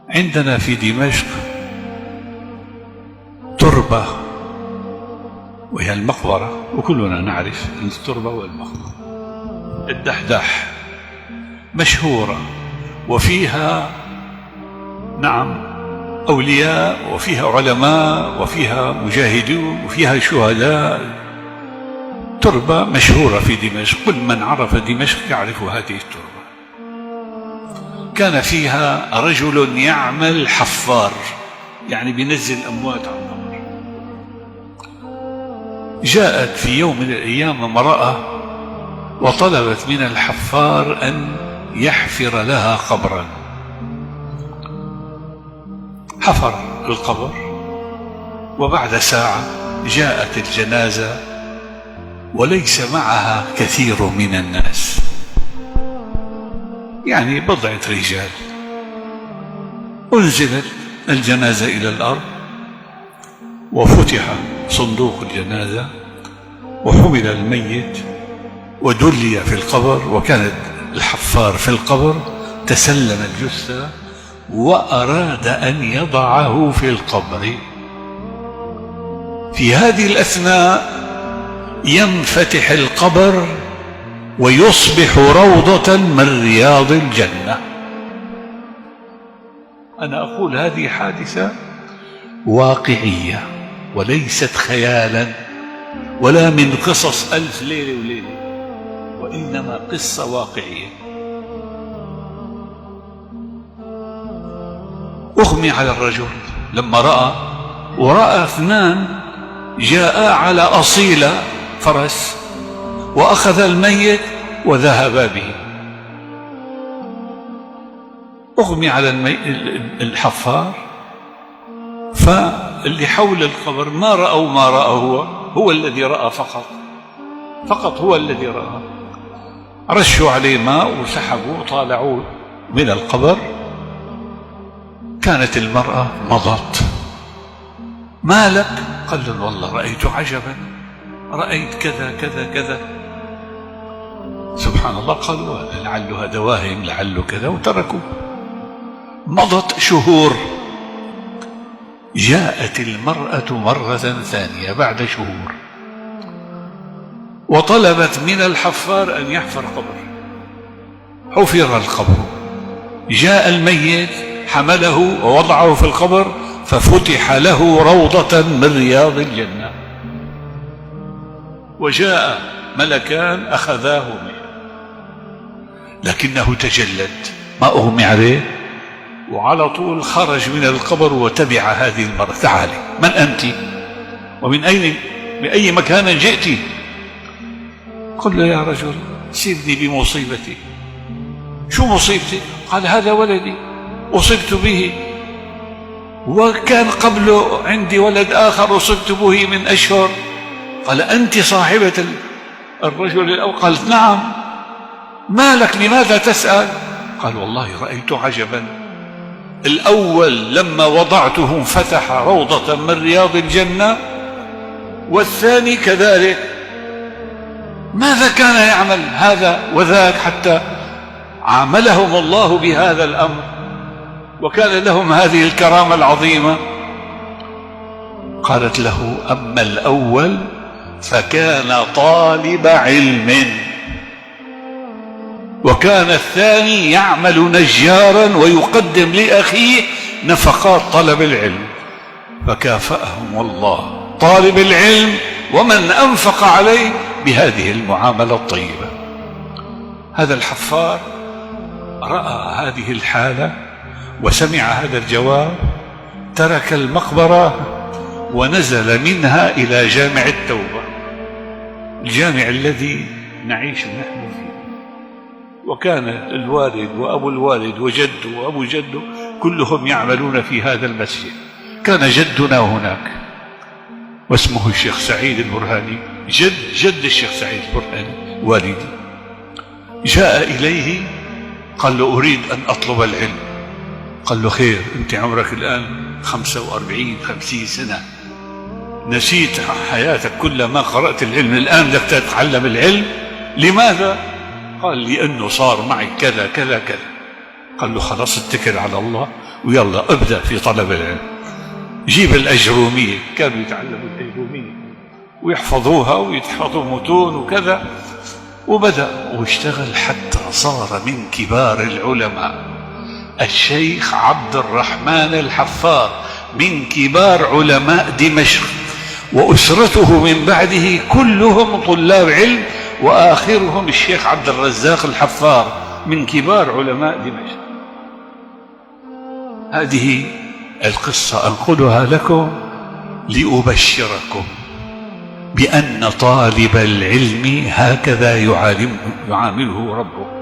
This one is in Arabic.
عندنا في دمشق تربة وهي المقبرة، وكلنا نعرف التربة والمقبرة، الدحداح مشهورة، وفيها نعم أولياء، وفيها علماء، وفيها مجاهدون، وفيها شهداء. تربة مشهورة في دمشق، كل من عرف دمشق يعرف هذه التربة. كان فيها رجل يعمل حفار، يعني بينزل أموات عن القبر. جاءت في يوم من الأيام امرأة وطلبت من الحفار أن يحفر لها قبرا. حفر القبر، وبعد ساعة جاءت الجنازة وليس معها كثير من الناس، يعني بضعة رجال. أنزلت الجنازة إلى الأرض، وفتح صندوق الجنازة، وحمل الميت ودلي في القبر، وكانت الحفار في القبر تسلم الجثة وأراد أن يضعه في القبر. في هذه الأثناء ينفتح القبر ويصبح روضة من رياض الجنة. أنا أقول هذه حادثة واقعية وليست خيالا ولا من قصص ألف ليلة وليلة، وإنما قصة واقعية. أغمي على الرجل لما رأى، ورأى اثنان جاء على أصيلة فرس وأخذ الميت وذهبا به. أغمي على الحفار، فاللي حول القبر ما رأوا ما رأى، هو الذي رأى فقط هو الذي رأى. رشوا عليه ماء وسحبوا وطالعوا من القبر. كانت المرأة مضت. ما لك؟ قال له والله رأيت عجبا، رأيت كذا كذا كذا. سبحان الله، قالوا لعله هذا واهم، لعله كذا، وتركوا. مضت شهور، جاءت المرأة مرة ثانية بعد شهور وطلبت من الحفار أن يحفر قبر. حفر القبر، جاء الميت حمله ووضعه في القبر، ففتح له روضة من رياض الجنة. وجاء ملكان أخذاه منه، لكنه تجلد، ما أغمي عليه، وعلى طول خرج من القبر وتبع هذه المرأة. تعالي، من أنت؟ ومن أي مكان جئت؟ قل له يا رجل سيبني بمصيبتي. شو مصيبتي؟ قال هذا ولدي أصبت به، وكان قبله عندي ولد آخر أصبت به من أشهر. قال أنت صاحبة الرجل الأول؟ قالت نعم. ما لك؟ لماذا تسأل؟ قال والله رأيت عجبا، الأول لما وضعته فتح روضة من رياض الجنة، والثاني كذلك. ماذا كان يعمل هذا وذاك حتى عاملهم الله بهذا الأمر وكان لهم هذه الكرامة العظيمة؟ قالت له أما الأول فكان طالب علم، وكان الثاني يعمل نجارا ويقدم لأخيه نفقات طلب العلم، فكافأهم الله طالب العلم ومن أنفق عليه بهذه المعاملة الطيبة. هذا الحفار رأى هذه الحالة وسمع هذا الجواب، ترك المقبرة ونزل منها إلى جامع التوبة، الجامع الذي نعيش نحن فيه. وكان الوالد وأبو الوالد وجده وأبو جده كلهم يعملون في هذا المسجد. كان جدنا هناك واسمه الشيخ سعيد البرهاني، جد الشيخ سعيد البرهاني والدي. جاء إليه قال له أريد أن أطلب العلم. قال له خير، أنت عمرك الآن 45-50 سنة، نسيت حياتك كلها ما قرأت العلم، الآن بدك تتعلم العلم، لماذا؟ قال لأنه صار معي كذا كذا كذا. قال له خلاص اتكل على الله ويلا ابدأ في طلب العلم. جيب الأجرومية، كانوا يتعلموا الأجرومية ويحفظوها ويتحفظوا متون وكذا، وبدأ واشتغل حتى صار من كبار العلماء. الشيخ عبد الرحمن الحفار من كبار علماء دمشق، وأسرته من بعده كلهم طلاب علم، وآخرهم الشيخ عبد الرزاق الحفار من كبار علماء دمشق. هذه القصة أنقلها لكم لأبشركم بأن طالب العلم هكذا يعامله ربه.